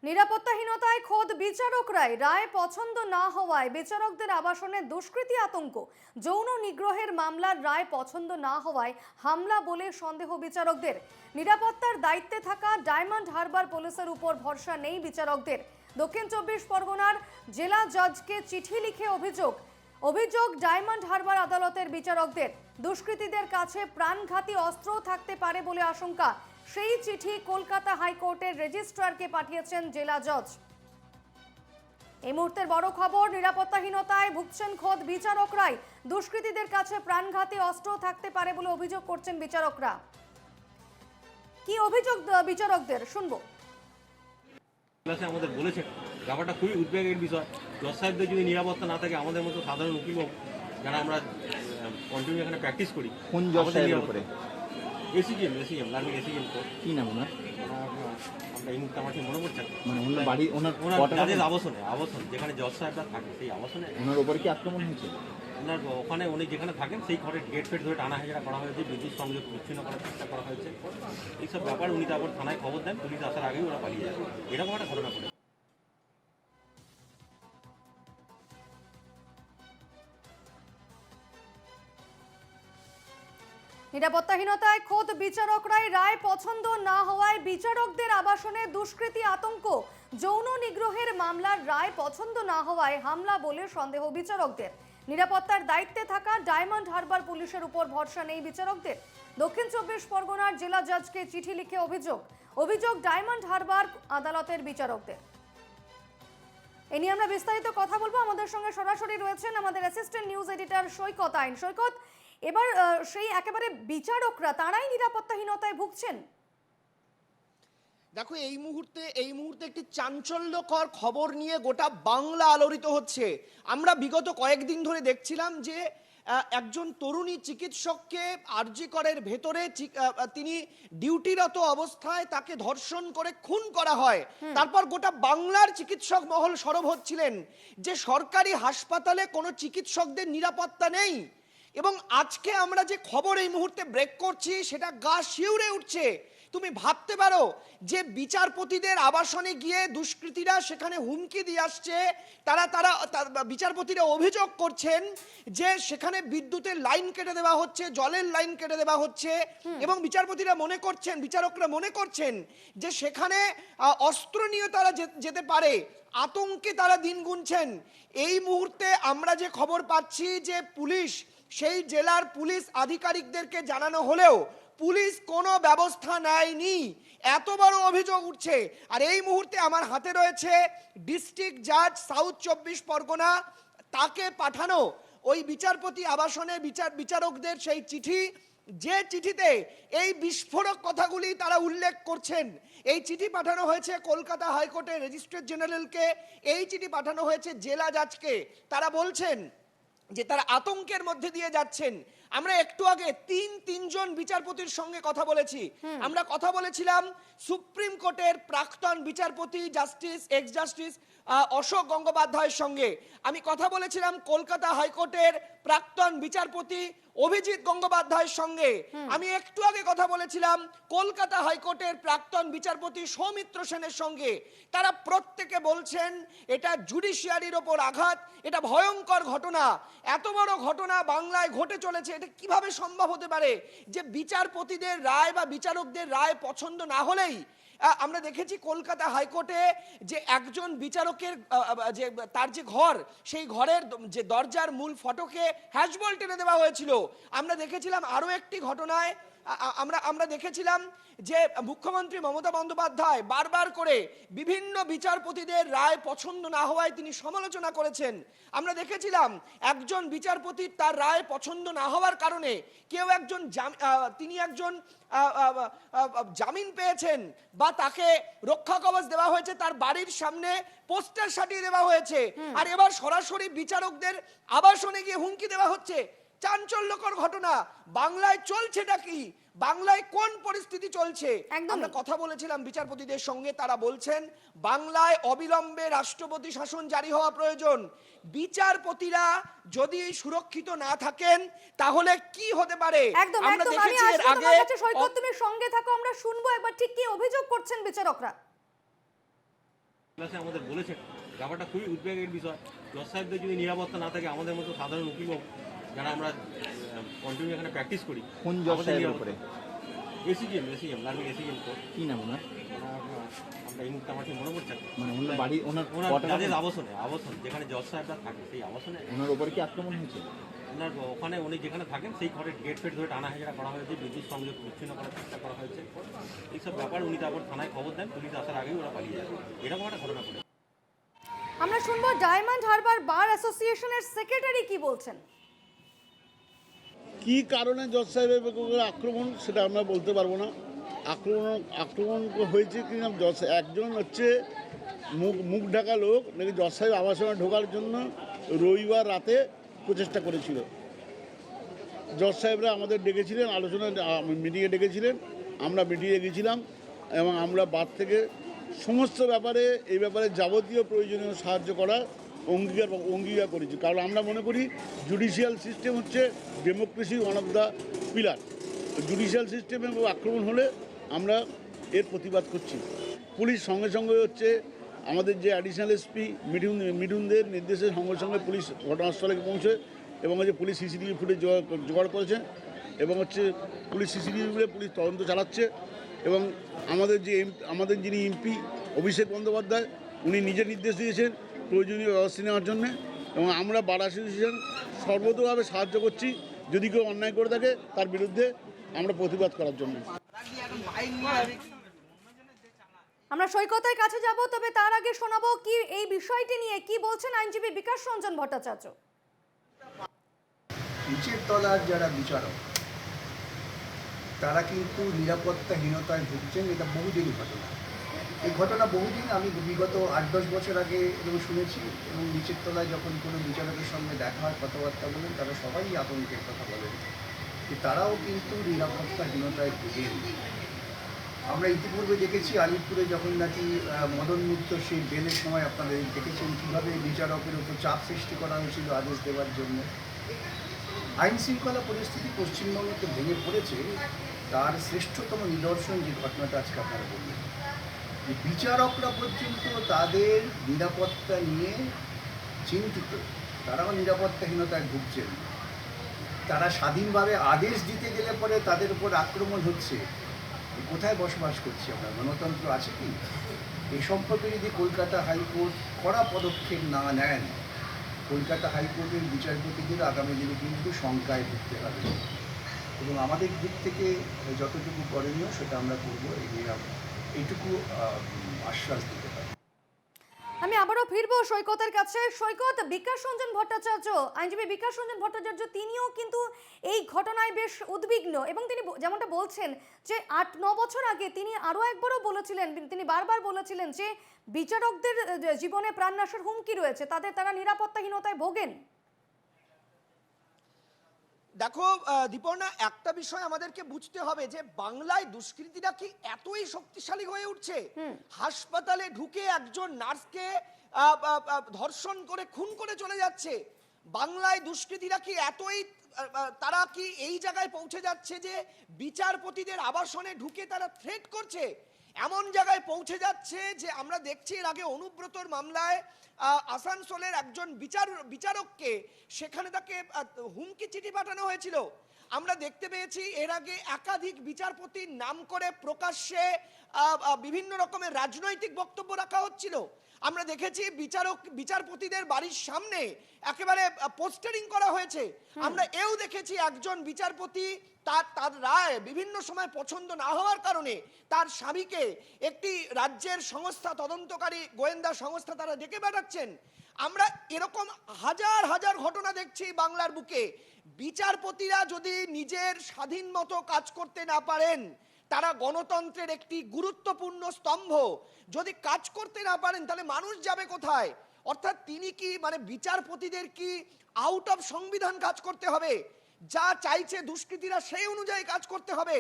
নিরাপত্তাহীনতায় খোদ বিচারকরাই রায় পছন্দ না হওয়ায় বিচারকদের আবাসনে দুষ্কৃতী আতঙ্ক। যৌন নিগ্রহের মামলার রায় পছন্দ না হওয়ায় হামলা বলে সন্দেহ বিচারকদের। নিরাপত্তার দায়িত্বে থাকা ডায়মন্ড হারবার পুলিশের উপর ভরসা নেই বিচারকদের। দক্ষিণ ২৪ পরগনার জেলা জজকে চিঠি লিখে অভিযোগ ডায়মন্ড হারবার আদালতের বিচারকদের। দুষ্কৃতীদের কাছে প্রাণঘাতী অস্ত্রও থাকতে পারে বলে আশঙ্কা। সেই চিঠি কলকাতা হাইকোর্টের রেজিস্ট্রারকে পাঠিয়েছেন জেলা জজ। এই মুহূর্তের বড় খবর, নিরাপত্তাহীনতায় ভুগছেন খোদ বিচারকরাই। দুষ্কৃতীদের কাছে প্রাণঘাতী অস্ত্র থাকতে পারে বলে অভিযোগ করছেন বিচারকরা। কি অভিযোগ বিচারকদের শুনবো। আমাদের বলেছে ব্যাপারটা খুবই উদ্বেগের বিষয়। জজ সাহেবদের যদি নিরাপত্তা না থাকে, আমাদের মতো সাধারণ উকিল যারা আমরা কন্টিনিউ এখানে প্র্যাকটিস করি, কোন জজ সাহেবের উপরে? ACM learning ACM court. কি নাম ওনার? আমরা এই মুহূর্তে আমার ঠিক মনে পড়ছে মানে ওনার বাড়ি, ওনার আবাসন যেখানে জজ সাহেবরা থাকে, সেই আবাসনে ওনার উপরে কি আক্রমণ হয়েছে? ওনার ওখানে উনি যেখানে থাকেন সেই ঘরের গেট ফেট ধরে টানা হেজড়া করা হয়েছে, বিদ্যুৎ সংযোগ বিচ্ছিন্ন করার চেষ্টা করা হয়েছে। এইসব ব্যাপার উনি তারপর থানায় খবর দেন, পুলিশ আসার আগেই ওরা পালিয়ে যায়। এরকম একটা ঘটনা ঘটে। নিরাপত্তাহীনতায় খোদ বিচারকরাই রায় পছন্দ না হওয়ায় বিচারকদের আবাসনে দুষ্কৃতী আতঙ্ক। যৌন নিগ্রহের মামলার রায় পছন্দ না হওয়ায় হামলা বলে সন্দেহ বিচারকদের। নিরাপত্তার দায়িত্বে থাকা ডায়মন্ড হারবার পুলিশের উপর ভরসা নেই বিচারকদের। দক্ষিণ ২৪ পরগনার জেলা জজকে চিঠি লিখে অভিযোগ ডায়মন্ড হারবার আদালতের বিচারকদের। এ নিয়ে আমরা বিস্তারিত কথা বলবো। আমাদের সঙ্গে সরাসরি রয়েছেন আমাদের অ্যাসিস্ট্যান্ট নিউজ এডিটর সৈকত আইন। সৈকত, এবার সেই একেবারে বিচারকরা তারাই নিরাপত্তাহীনতায় ভুগছেন। দেখো, এই মুহূর্তে একটি চাঞ্চল্যকর খবর নিয়ে গোটা বাংলা আলোড়িত হচ্ছে। আমরা বিগত কয়েকদিন ধরে দেখছিলাম যে একজন তরুণী চিকিৎসককে আরজি করের ভেতরে তিনি ডিউটিরত অবস্থায় তাকে ধর্ষণ করে খুন করা হয়। তারপর গোটা বাংলার চিকিৎসক মহল সরব হচ্ছিলেন যে সরকারি হাসপাতালে কোনো চিকিৎসকদের নিরাপত্তা নেই। এবং আজকে আমরা যে খবর এই মুহূর্তে ব্রেক করছি, সেটা গা শিউরে উঠছে। তুমি ভাবতে পারো যে বিচারপতিদের আবাসনে গিয়ে দুষ্কৃতীরা সেখানে হুমকি দিয়ে আসছে। বিচারপতিরা অভিযোগ করছেন যে সেখানে বিদ্যুতের লাইন কেটে দেওয়া হচ্ছে, জলের লাইন কেটে দেওয়া হচ্ছে। এবং বিচারকরা মনে করছেন যে সেখানে অস্ত্র নিয়ে তারা যেতে পারে। আতঙ্কে তারা দিন গুনছেন। এই মুহূর্তে আমরা যে খবর পাচ্ছি যে সেই জেলার পুলিশ আধিকারিকদেরকে জানানো হলেও পুলিশ কোনো ব্যবস্থা নেয়নি। এত বড় অভিযোগ উঠছে। আর এই মুহূর্তে আমার হাতে রয়েছে ডিস্ট্রিক্ট জাজ সাউথ ২৪ পরগনা, তাকে পাঠানো ওই বিচারপতি আবাসনে বিচারকদের সেই চিঠি, যে চিঠিতে এই বিস্ফোরক কথাগুলি তারা উল্লেখ করছেন। এই চিঠি পাঠানো হয়েছে কলকাতা হাইকোর্টের রেজিস্ট্রার জেনারেলকে, এই চিঠি পাঠানো হয়েছে জেলা জজকে। তারা বলছেন যে তারা আতঙ্কের মধ্যে দিয়ে যাচ্ছেন। আমরা একটু আগে তিনজন বিচারপতির সঙ্গে কথা বলেছি। আমরা কথা বলেছিলাম সুপ্রিম কোর্টের প্রাক্তন বিচারপতি এক্স জাস্টিস অশোক গঙ্গোপাধ্যায়ের সঙ্গে। আমি কথা বলেছিলাম কলকাতা হাইকোর্টের প্রাক্তন বিচারপতি অভিজিৎ গঙ্গোপাধ্যায়ের সঙ্গে। আমি একটু আগে কথা বলেছিলাম কলকাতা হাইকোর্টের প্রাক্তন বিচারপতি সৌমিত্র সেনের সঙ্গে। তারা প্রত্যেকে বলছেন এটা জুডিশিয়ারির ওপর আঘাত, এটা ভয়ঙ্কর ঘটনা। এত বড় ঘটনা বাংলায় ঘটে চলেছে, এটা কিভাবে সম্ভব হতে পারে যে বিচারপতিদের রায় বা বিচারকদের রায় পছন্দ না হলেই। আমরা দেখেছি কলকাতা হাইকোর্টে যে একজন বিচারকের তার যে ঘর, সেই ঘরের যে দরজার মূল ফটকে হ্যাশবল টেনে দেওয়া হয়েছিল। আমরা দেখেছিলাম আরো একটি ঘটনায় আমরা দেখেছিলাম যে মুখ্যমন্ত্রী মমতা বন্দ্যোপাধ্যায় বারবার করে বিভিন্ন বিচারপতিদের রায় পছন্দ না হওয়ায় তিনি সমালোচনা করেছেন। আমরা দেখেছিলাম একজন বিচারপতির তার রায় পছন্দ না হওয়ার কারণে তিনি একজন জামিন পেয়েছেন বা তাকে রক্ষা কবচ দেওয়া হয়েছে, তার বাড়ির সামনে পোস্টার সাটিয়ে দেওয়া হয়েছে। আর এবার সরাসরি বিচারকদের আবাসনে গিয়ে হুমকি দেওয়া হচ্ছে। চাঞ্চল্যকর ঘটনা। বাংলায় চলছেটা কি? বাংলায় কোন পরিস্থিতি চলছে? আমরা কথা বলেছিলাম বিচারপতিদের সঙ্গে, তারা বলছেন বাংলায় অবিলম্বে রাষ্ট্রপতি শাসন জারি হওয়া প্রয়োজন। বিচারপতিরা যদি সুরক্ষিত না থাকেন তাহলে কি হতে পারে? আমরা দেখেছি এর আগে। সৈকত, তুমি সঙ্গে থাকো, আমরা শুনবো একবার ঠিক কি অভিযোগ করছেন বিচারকরা। ক্লাসে আমাদের বলেছেন ব্যাপারটা খুবই উদ্বেগের বিষয়। জজ সাহেবদের যদি নিরাপত্তা না থাকে, আমাদের মতো সাধারণ উকিল যারা আমরা কন্টিনিউ এখানে প্র্যাকটিস করি, কোন জজ সাহেবের উপরে? ACGM learning ACGM court. কি নাম ওনার? আমরা এই মুহূর্তে আমার ঠিক মনে পড়ছে না। মানে ওনার বাড়ি, ওনার ওনার কটা যাদের আবাসন যেখানে জজ সাহেবরা থাকে, সেই আবাসনে ওনার উপর কি আক্রমণ হয়েছে? ওনার ওখানে উনি যেখানে থাকেন সেই ঘরের গেট ফেট ধরে টানা হেজড়া করা হয়েছে, বিদ্যুৎ সংযোগ বিচ্ছিন্ন করার চেষ্টা করা হয়েছে। এইসব ব্যাপার উনি তারপর থানায় খবর দেন, পুলিশ আসার আগেই ওরা পালিয়ে যায়। এরকম একটা ঘটনা ঘটে। আমরা শুনবো ডায়মন্ড হারবার বার অ্যাসোসিয়েশনের সেক্রেটারি কি বলছেন। কি কারণে জজ সাহেবের উপরে আক্রমণ সেটা আমরা বলতে পারবো না। আক্রমণ হয়েছে কি না, জজ একজন হচ্ছে মুখ ঢাকা লোক নাকি জজ সাহেব আবাসনে ঢোকার জন্য রবিবার রাতে প্রচেষ্টা করেছিল। জজ সাহেবরা আমাদের ডেকেছিলেন, আলোচনা মিটিংয়ে ডেকেছিলেন, আমরা মিটিংয়ে গেছিলাম এবং আমরা বাদ থেকে সমস্ত এই ব্যাপারে যাবতীয় প্রয়োজনীয় সাহায্য করা অঙ্গীকার করেছি। কারণ আমরা মনে করি জুডিশিয়াল সিস্টেম হচ্ছে ডেমোক্রেসির one of the pillar. Judicial সিস্টেমে আক্রমণ হলে আমরা এর প্রতিবাদ করছি। পুলিশ সঙ্গে সঙ্গে হচ্ছে আমাদের যে অ্যাডিশনাল এসপি মিঠুনদের নির্দেশে সঙ্গে সঙ্গে পুলিশ ঘটনাস্থলে পৌঁছে এবং হচ্ছে পুলিশ সিসিটিভি ফুটেজ জোগাড় করেছে এবং হচ্ছে পুলিশ পুলিশ তদন্ত চালাচ্ছে। এবং আমাদের যিনি এমপি অভিষেক বন্দ্যোপাধ্যায়, উনি নিজে নির্দেশ দিয়েছেন প্রয়োজনীয় ব্যবস্থা নেওয়ার জন্য এবং আমরা বার অ্যাসোসিয়েশন সর্বতোভাবে সাহায্য করছি। যদি কেউ অন্যায় করে থাকে তার বিরুদ্ধে আমরা প্রতিবাদ করার জন্য। আমরা সৈকতের কাছে যাব, তবে তার আগে শোনাবো কি এই বিষয়টি নিয়ে কি বলছেন আইনজীবী বিকাশ রঞ্জন ভট্টাচার্য। নিচের তলার যারা বিচারক তারা কিন্তু নিরাপত্তাহীনতায় ভুগছেন। এটা বহুদিনই ঘটনা। এই ঘটনা বহুদিন আমি বিগত 8-10 বছর আগে এবং শুনেছি এবং নিচের তলায় যখন কোনো বিচারকের সঙ্গে দেখা হয়, কথাবার্তা বলেন, তারা সবাই আতঙ্কের কথা বলেন যে তারাও কিন্তু নিরাপত্তাহীনতায় ভুগেন। আমরা ইতিপূর্বে দেখেছি আলিপুরে যখন নাকি মদন মিত্র সেই বেলের সময় আপনারা দেখেছেন কীভাবে বিচারকের উপর চাপ সৃষ্টি করা হয়েছিল আদেশ দেওয়ার জন্য। আইন শৃঙ্খলা পরিস্থিতি পশ্চিমবঙ্গতে ভেঙে পড়েছে, তার শ্রেষ্ঠতম নিদর্শন যে ঘটনাটা আজকে আপনারা বললেন, যে বিচারকরা পর্যন্ত তাদের নিরাপত্তা নিয়ে চিন্তিত, তারাও নিরাপত্তাহীনতায় ভুগছেন। তারা স্বাধীনভাবে আদেশ দিতে গেলে পরে তাদের উপর আক্রমণ হচ্ছে। কোথায় বসবাস করছি আমরা? গণতন্ত্র আছে কি? এই সম্পর্কে যদি কলকাতা হাইকোর্ট কড়া পদক্ষেপ না নেন, কলকাতা হাইকোর্টের বিচারপতিদের আগামী দিনে কিন্তু শঙ্কায় ভুগতে হবে এবং আমাদের দিক থেকে যতটুকু করণীয় সেটা আমরা করবো, এইটুকু আশ্বাস দিতে পারি। আমি আবারও ফিরবো সৈকতের কাছে। সৈকত, বিকাশ রঞ্জন ভট্টাচার্য, আইনজীবী বিকাশ রঞ্জন ভট্টাচার্য, তিনিও কিন্তু এই ঘটনায় বেশ উদ্বিগ্ন এবং তিনি যেমনটা বলছেন যে 8-9 বছর আগে তিনি আরও একবারও বলেছিলেন, তিনি বারবার বলেছিলেন যে বিচারকদের জীবনে প্রাণনাশের হুমকি রয়েছে, তারা নিরাপত্তাহীনতায় ভোগেন। দেখো দীপর্ণা, একটা বিষয় আমাদেরকে বুঝতে হবে যে বাংলায় দুষ্কৃতীরা কি এতই শক্তিশালী হয়ে উঠছে? হাসপাতালে ঢুকে একজন নার্সকে ধর্ষণ করে খুন করে চলে যাচ্ছে। বাংলায় দুষ্কৃতীরা কি এতই তারা কি এই জায়গায় পৌঁছে যাচ্ছে যে বিচারপতিদের আবাসনে ঢুকে তারা থ্রেট করছে? এমন জায়গায় পৌঁছে যাচ্ছে যে আমরা দেখছি এর আগে অনুব্রতর মামলায় আসানসোলের একজন বিচারককে সেখানে তাকে হুমকি চিঠি পাঠানো হয়েছিল। আমরা দেখতে পেয়েছি এর আগে একাধিক বিচারপতির নাম করে প্রকাশ্যে বিভিন্ন রকমের রাজনৈতিক বক্তব্য রাখা হচ্ছিল। আমরা দেখেছি বিচারপতিদের বাড়ির সামনে একেবারে পোস্টারিং করা হয়েছে। আমরা এও দেখেছি একজন বিচারপতি তার রায় বিভিন্ন সময় পছন্দ না হওয়ার কারণে তার স্বামীকে একটি রাজ্যের সংস্থা, তদন্তকারী গোয়েন্দা সংস্থা, তারা ডেকে পাঠাচ্ছেন। আমরা এরকম হাজার হাজার ঘটনা দেখছি বাংলার বুকে। বিচারপতিরা যদি নিজের স্বাধীন মতো কাজ করতে না পারেন, তারা গণতন্ত্রের একটি গুরুত্বপূর্ণ স্তম্ভ, যদি কাজ করতে না পারেন তাহলে মানুষ যাবে কোথায়? অর্থাৎ তিনি কি বিচারপতিদের কি আউট অফ সংবিধান কাজ করতে হবে? যা চাইছে দুষ্কৃতীরা সেই অনুযায়ী কাজ করতে হবে।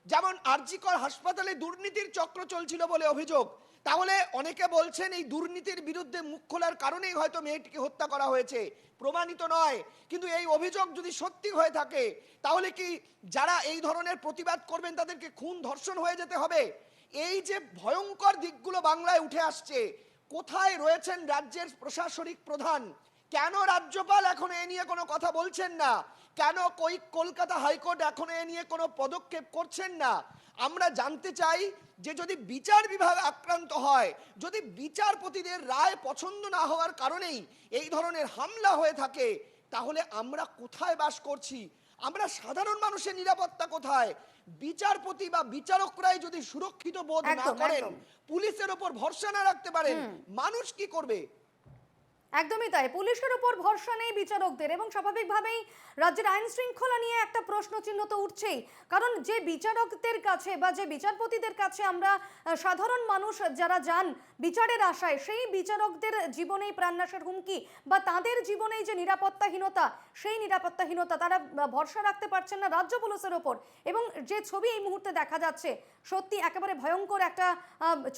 যেমন আরজিকর হাসপাতালে দুর্নীতির চক্র চলছিল বলে অভিযোগ, তাহলে অনেকে বলছেন এই দুর্নীতির বিরুদ্ধে মুখ খোলার কারণেই হয়তো মেয়েটিকে হত্যা করা হয়েছে, প্রমাণিত নয়। কিন্তু এই অভিযোগ যদি সত্যি হয়ে থাকে তাহলে কি যারা এই ধরনের প্রতিবাদ করবেন তাদেরকে খুন ধর্ষণ হয়ে যেতে হবে? এই যে ভয়ঙ্কর দিকগুলো বাংলায় উঠে আসছে, কোথায় রয়েছেন রাজ্যের প্রশাসনিক প্রধান? কেন রাজ্যপাল এখন এ নিয়ে কোনো কথা বলছেন না? কেন কলকাতা হাইকোর্ট এখন এ নিয়ে কোনো পদক্ষেপ করছেন না? আমরা জানতে চাই যে যদি বিচার বিভাগ আক্রান্ত হয়, যদি বিচারপতিদের রায় পছন্দ না হওয়ার কারণেই এই ধরনের হামলা হয়ে থাকে, তাহলে আমরা কোথায় বাস করছি? আমরা সাধারণ মানুষের নিরাপত্তা কোথায়? বিচারপতি বা বিচারকরাই যদি সুরক্ষিত বোধ না একদম, করেন, একদম। পুলিশের ওপর ভরসা না রাখতে পারেন, মানুষ কি করবে? একদমই তাই, পুলিশের উপর ভরসা নেই বিচারকদের এবং স্বাভাবিকভাবেই রাজ্যের আইন শৃঙ্খলা নিয়ে একটা প্রশ্নচিহ্ন তো উঠছেই। কারণ যে বিচারকদের কাছে বা যে বিচারপতিদের কাছে আমরা সাধারণ মানুষ যারা যান বিচারের আশায়, সেই বিচারকদের জীবনেই প্রাণনাশের হুমকি বা তাদের জীবনেই যে নিরাপত্তাহীনতা, সেই নিরাপত্তাহীনতা তারা ভরসা রাখতে পারছেন না রাজ্য পুলিশের ওপর। এবং যে ছবি এই মুহূর্তে দেখা যাচ্ছে সত্যি একেবারে ভয়ঙ্কর একটা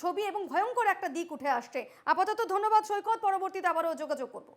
ছবি এবং ভয়ঙ্কর একটা দিক উঠে আসছে। আপাতত ধন্যবাদ সৈকত, পরবর্তীতে আবারও যোগাযোগ করব।